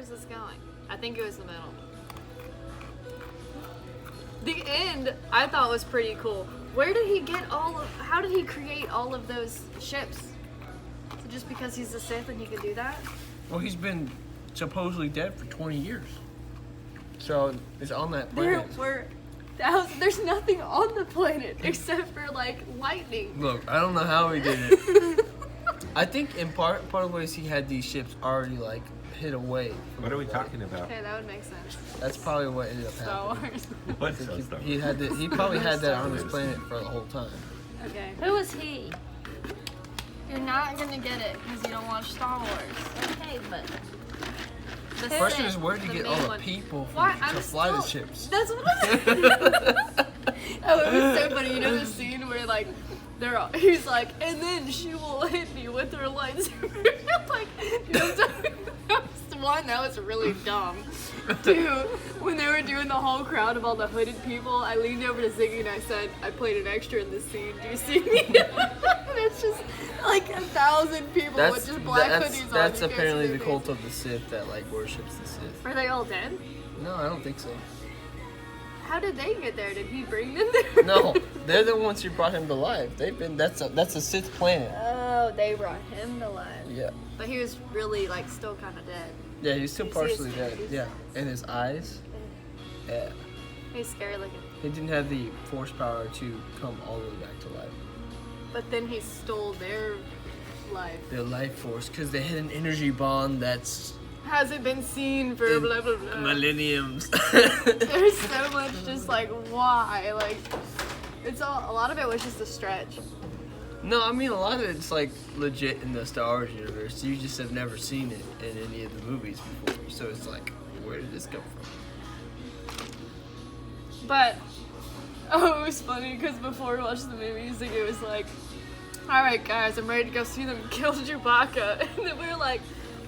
is this going? I think it was the middle. The end, I thought was pretty cool. Where did he get how did he create all of those ships? Is it just because he's a Sith and he can do that? Well, he's been supposedly dead for 20 years. So it's on that planet. There's nothing on the planet except for like lightning. Look, I don't know how he did it. I think in part of ways he had these ships already like hid away. What are we talking about? Okay, that would make sense. That's probably what ended up Star happening. Wars. What's so Star He had that. He probably had that on his planet for the whole time. Okay. Who is he? You're not gonna get it because you don't watch Star Wars. Okay, but The The question Sith, is, where did he the get main all the one. people Why? to fly the ships? That's what I'm Oh, it was so funny. You know the scene where like he's like, and then she will hit me with her lightsaber. Like, you know what I'm talking about? One, that was really dumb. Two, when they were doing the whole crowd of all the hooded people, I leaned over to Ziggy and I said, I played an extra in this scene. Do you see me? And it's just like 1,000 people with just black hoodies on. That's You can't apparently see the their cult of the Sith that like worships the Sith. face. Are they all dead? No, I don't think so. How did they get there? Did he bring them there? No, they're the ones who brought him to life. That's a Sith planet. Oh, they brought him to life. Yeah. But he was really like still kind of dead. Yeah, he's still You see his partially dead. face? Yeah, and his eyes. Yeah. He's scary looking. He didn't have the force power to come all the way back to life. But then he stole their life. Their life force, because they had an energy bond that's Hasn't been seen for in blah blah blah. millenniums. There's so much just like why? Like it's a lot of it was just a stretch. No, I mean a lot of it's like legit in the Star Wars universe. You just have never seen it in any of the movies before. So it's like, where did this come from? But it was funny because before we watched the movies, it was like, all right, guys, I'm ready to go see them kill Chewbacca, and then we were like,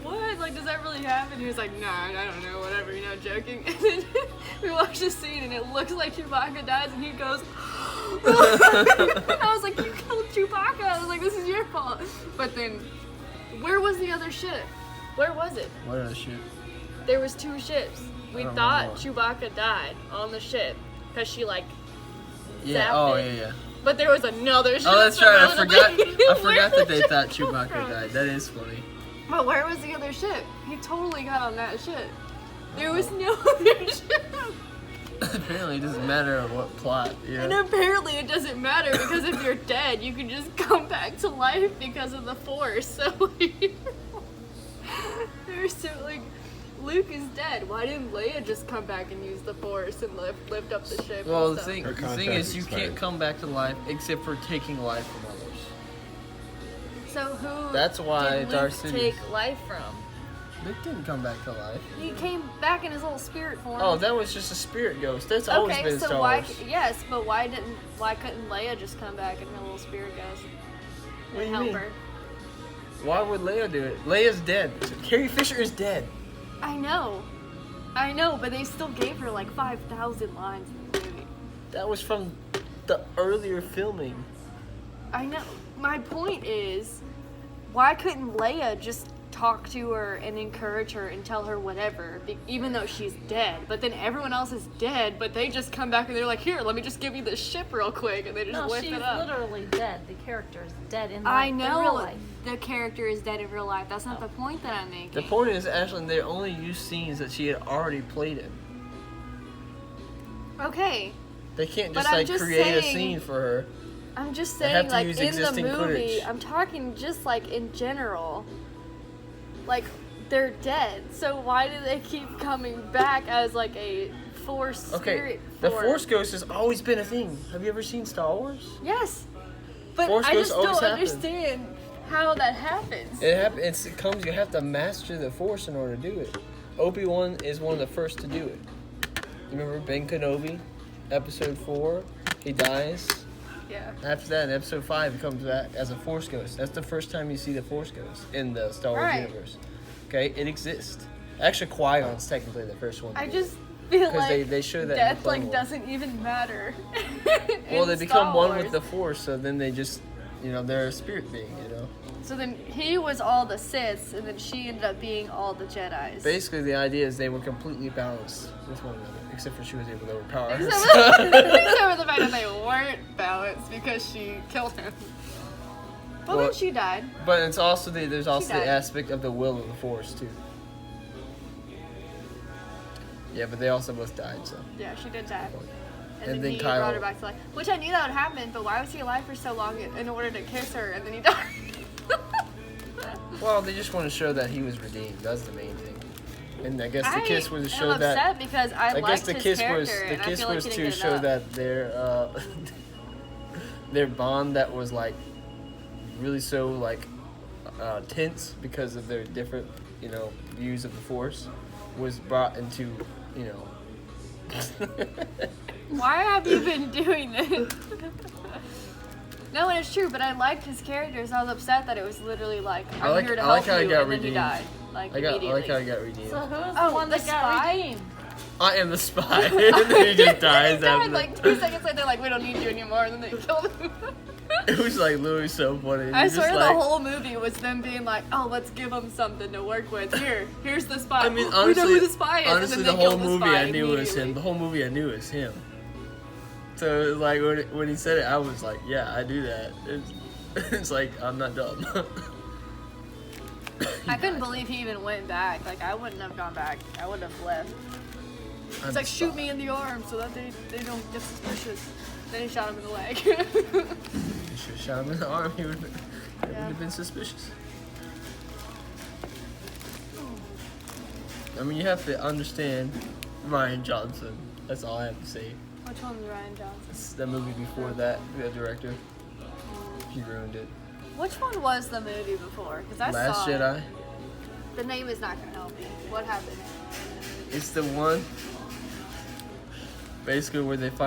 what? Like, does that really happen? He was like, nah, I don't know, whatever, you know, joking. And then we watched the scene, and it looks like Chewbacca dies, and he goes, and I was like, you killed Chewbacca. I was like, this is your fault. But then, where was the other ship? Where was it? What other shit? There was 2 ships. We I don't thought remember. Chewbacca died on the ship because she like. Yeah. Zapped Oh, it. yeah. But there was another ship. Oh, that's right. I supposedly. forgot. I Where forgot that did they the thought ship come Chewbacca from? died. That is funny. But where was the other ship? He totally got on that ship. There was no other ship. Apparently, it doesn't matter what plot. And Yeah. apparently it doesn't matter because if you're dead, you can just come back to life because of the Force. So like, they're so like, Luke is dead. Why didn't Leia just come back and use the Force and lift up the ship? Well, and the stuff? thing, Her the thing contract is, you expired. can't come back to life except for taking life from others. So who? That's why did Darth Luke Sidious- take life from? Luke didn't come back to life. He came back in his little spirit form. Oh, that was just a spirit ghost. That's always okay, been so Star why? Wars. Yes, but why couldn't Leia just come back in her little spirit ghost What do and you help mean? her? Why would Leia do it? Leia's dead. Carrie Fisher is dead. I know, but they still gave her like 5,000 lines in the movie. That was from the earlier filming. I know. My point is, why couldn't Leia just talk to her and encourage her and tell her whatever, even though she's dead? But then everyone else is dead, but they just come back and they're like, here, let me just give you this ship real quick, and they just no, lift she's it up. literally dead. The character is dead in I in know real life. the character is dead in real life. That's not the point that I'm making. The point is, Ashlyn, they only used scenes that she had already played in. Okay, They can't But just I'm like just create a saying- scene for her. I'm just They have saying, to like, use in the existing movie, footage. I'm talking just, like, in general. Like, they're dead, so why do they keep coming back as, like, a Force Okay, spirit the form? Force Ghost has always been a thing. Have you ever seen Star Wars? Yes, but Force I Ghosts just don't always happen. understand how that happens. It happens. It comes. You have to master the Force in order to do it. Obi-Wan is one of the first to do it. You remember Ben Kenobi, Episode 4? He dies. Yeah. After that, in Episode 5, he comes back as a Force Ghost. That's the first time you see the Force Ghost in the Star Wars Right. universe. Okay, it exists. Actually, Qui-Gon's technically the first one. to I do just it. feel 'Cause like they show that in death, Clone like, Wars. doesn't even matter. Well, they in become Star one Wars. with the Force, so then they just, they're a spirit being, So then he was all the Siths, and then she ended up being all the Jedis. Basically, the idea is they were completely balanced with one another, except for she was able to overpower her. Except for the fact that they weren't balanced because she killed him. Well, Well, then she died. But it's also there's also the died. aspect of the will of the Force too. Yeah, but they also both died. So Yeah, she did die. And, And then then he Kylo- brought her back to life. Which I knew that would happen, but why was he alive for so long in order to kiss her and then he died? well, they just want to show that he was redeemed. That's the main thing. And I guess the kiss was to show I'm that. upset because I I guess liked the his kiss character was and I feel like he didn't to get show enough. that their their bond that was like really so like tense because of their different views of the Force was brought into Why have you been doing this? No, and it's true, but I liked his character, so I was upset that it was literally like, I'm here to I like help how he you, got and then he redeemed. died. Like, I immediately. like how he got redeemed. So who's Oh, the one that the got spy? redeemed? I am the spy. And then he just dies He died after. like 2 seconds later, they're like, we don't need you anymore, and then they killed him. It was like literally so funny. I You're swear just the like, whole movie was them being like, oh, let's give him something to work with. Here's the spy. I mean, we honestly, know who the spy is. honestly, and the then they whole killed the movie spy I knew it was him. immediately. The whole movie I knew it was him. So it was like when he said it, I was like, yeah, I do that. It's like I'm not dumb. I couldn't believe he even went back. Like, I wouldn't have gone back. I would have left. It's like, shoot me in the arm so that they don't get suspicious. Then he shot him in the leg. You should have shot him in the arm. He would have been suspicious. I mean, you have to understand Ryan Johnson. That's all I have to say. Which one's Ryan Johnson? It's the movie before that, the director. He ruined it. Which one was the movie before? Because I Last saw it. Jedi. The name is not going to help me. What happened? It's the one basically where they find